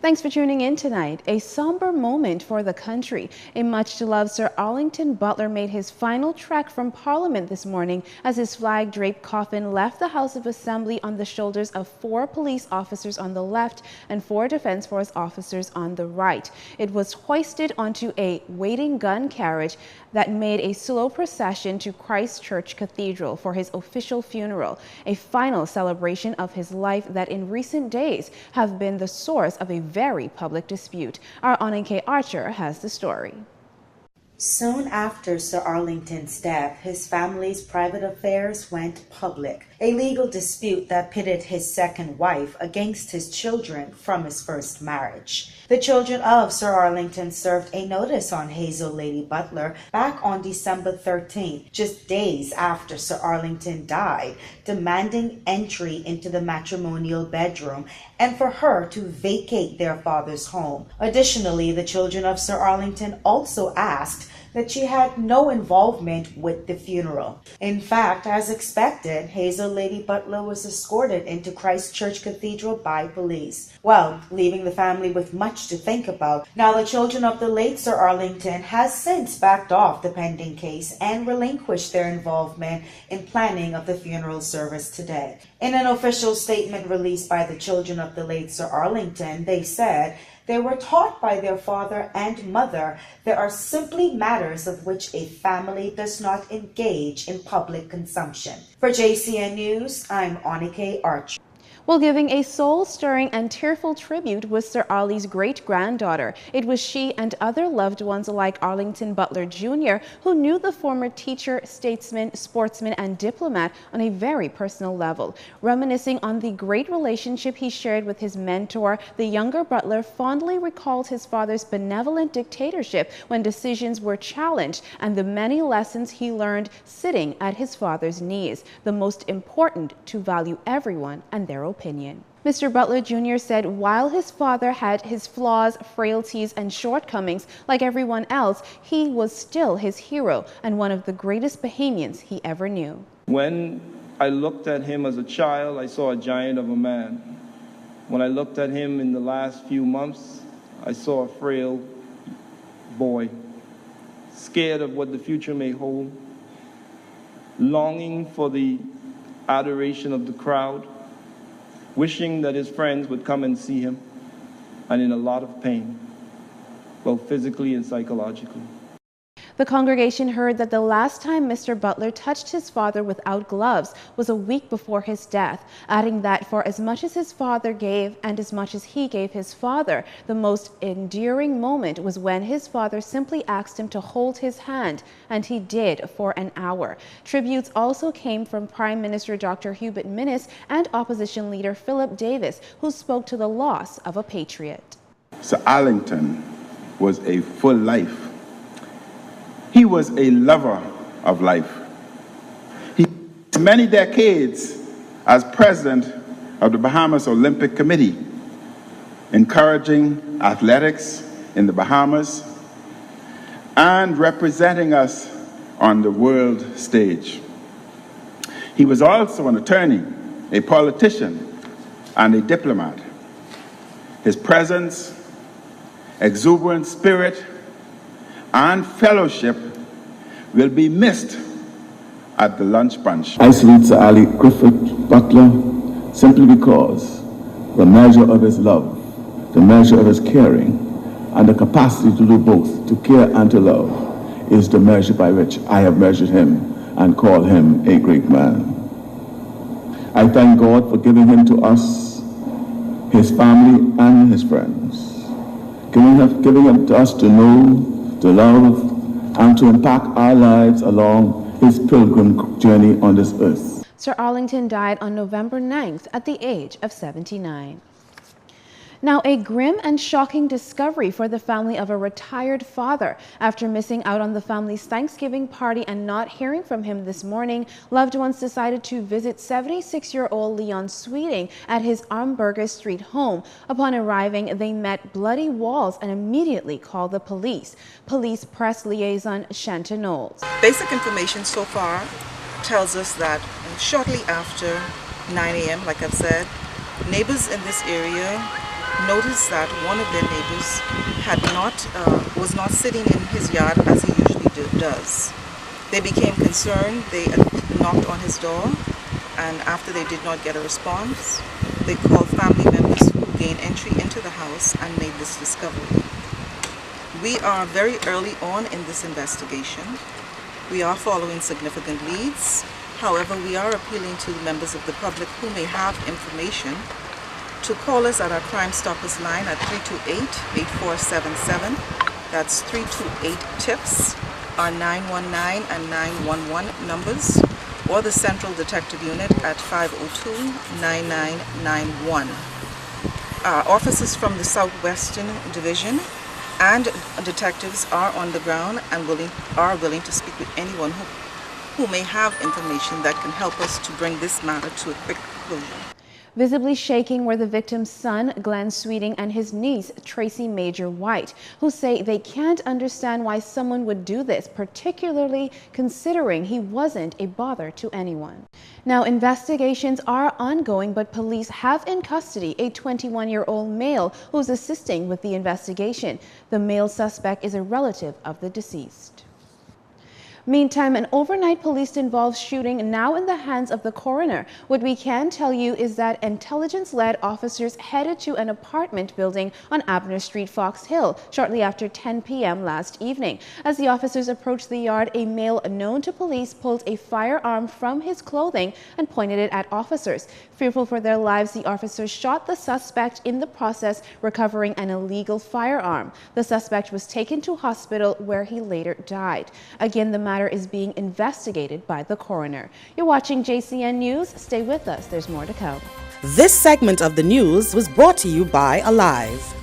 Thanks for tuning in tonight. A somber moment for the country. A much-loved Sir Arlington Butler made his final trek from Parliament this morning as his flag-draped coffin left the House of Assembly on the shoulders of 4 police officers on the left and 4 Defense Force officers on the right. It was hoisted onto a waiting gun carriage that made a slow procession to Christ Church Cathedral for his official funeral, a final celebration of his life that in recent days have been the source of a very public dispute. Our Anike Archer has the story. Soon after Sir Arlington's death, his family's private affairs went public. A legal dispute that pitted his second wife against his children from his first marriage. The children of Sir Arlington served a notice on Hazel Lady Butler back on December 13th, just days after Sir Arlington died, demanding entry into the matrimonial bedroom and for her to vacate their father's home. Additionally, the children of Sir Arlington also asked that she had no involvement with the funeral. In fact, as expected, Hazel Lady Butler was escorted into Christ Church Cathedral by police. Well, leaving the family with much to think about. Now, the children of the late Sir Arlington has since backed off the pending case and relinquished their involvement in planning of the funeral service today. In an official statement released by the children of the late Sir Arlington, they said, they were taught by their father and mother there are simply matters of which a family does not engage in public consumption. For JCN News, I'm Anike Archer. While giving a soul-stirring and tearful tribute was Sir Arlie's great-granddaughter. It was she and other loved ones like Arlington Butler Jr. who knew the former teacher, statesman, sportsman, and diplomat on a very personal level. Reminiscing on the great relationship he shared with his mentor, the younger Butler fondly recalled his father's benevolent dictatorship when decisions were challenged and the many lessons he learned sitting at his father's knees. The most important, to value everyone and their opinion. Mr. Butler Jr. said while his father had his flaws, frailties, and shortcomings like everyone else, he was still his hero and one of the greatest Bahamians he ever knew. When I looked at him as a child, I saw a giant of a man. When I looked at him in the last few months, I saw a frail boy, scared of what the future may hold, longing for the adoration of the crowd, wishing that his friends would come and see him, and in a lot of pain, both physically and psychologically. The congregation heard that the last time Mr. Butler touched his father without gloves was a week before his death, adding that for as much as his father gave and as much as he gave his father, the most endearing moment was when his father simply asked him to hold his hand, and he did for an hour. Tributes also came from Prime Minister Dr. Hubert Minnis and opposition leader Philip Davis, who spoke to the loss of a patriot. Sir Arlington was a full life. He was a lover of life. He spent many decades as president of the Bahamas Olympic Committee, encouraging athletics in the Bahamas and representing us on the world stage. He was also an attorney, a politician, and a diplomat. His presence, exuberant spirit, and fellowship will be missed at the lunch bunch. I salute Sir Ali Griffith Butler simply because the measure of his love, the measure of his caring, and the capacity to do both, to care and to love, is the measure by which I have measured him and called him a great man. I thank God for giving him to us, his family, and his friends, giving him to us to know, to love, and to impact our lives along his pilgrim journey on this earth. Sir Arlington died on November 9th at the age of 79. Now, a grim and shocking discovery for the family of a retired father. After missing out on the family's Thanksgiving party and not hearing from him this morning, loved ones decided to visit 76-year-old Leon Sweeting at his Armberger Street home. Upon arriving, they met bloody walls and immediately called the police. Police press liaison Shanta Knowles. Basic information so far tells us that shortly after 9 a.m., like I've said, neighbors in this area noticed that one of their neighbors was not sitting in his yard as he usually does. They became concerned. They knocked on his door, and after they did not get a response, they called family members who gained entry into the house and made this discovery. We are very early on in this investigation. We are following significant leads. However, we are appealing to members of the public who may have information to call us at our Crime Stoppers line at 328-8477. That's 328-TIPS, our 919 and 911 numbers, or the Central Detective Unit at 502-9991. Our officers from the Southwestern Division and detectives are on the ground and are willing to speak with anyone who may have information that can help us to bring this matter to a quick conclusion. Visibly shaking were the victim's son, Glenn Sweeting, and his niece, Tracy Major White, who say they can't understand why someone would do this, particularly considering he wasn't a bother to anyone. Now, investigations are ongoing, but police have in custody a 21-year-old male who's assisting with the investigation. The male suspect is a relative of the deceased. Meantime, an overnight police-involved shooting now in the hands of the coroner. What we can tell you is that intelligence-led officers headed to an apartment building on Abner Street, Fox Hill, shortly after 10 p.m. last evening. As the officers approached the yard, a male known to police pulled a firearm from his clothing and pointed it at officers. Fearful for their lives, the officers shot the suspect, in the process recovering an illegal firearm. The suspect was taken to hospital where he later died. Again, the matter is being investigated by the coroner. You're watching JCN News. Stay with us. There's more to come. This segment of the news was brought to you by Alive.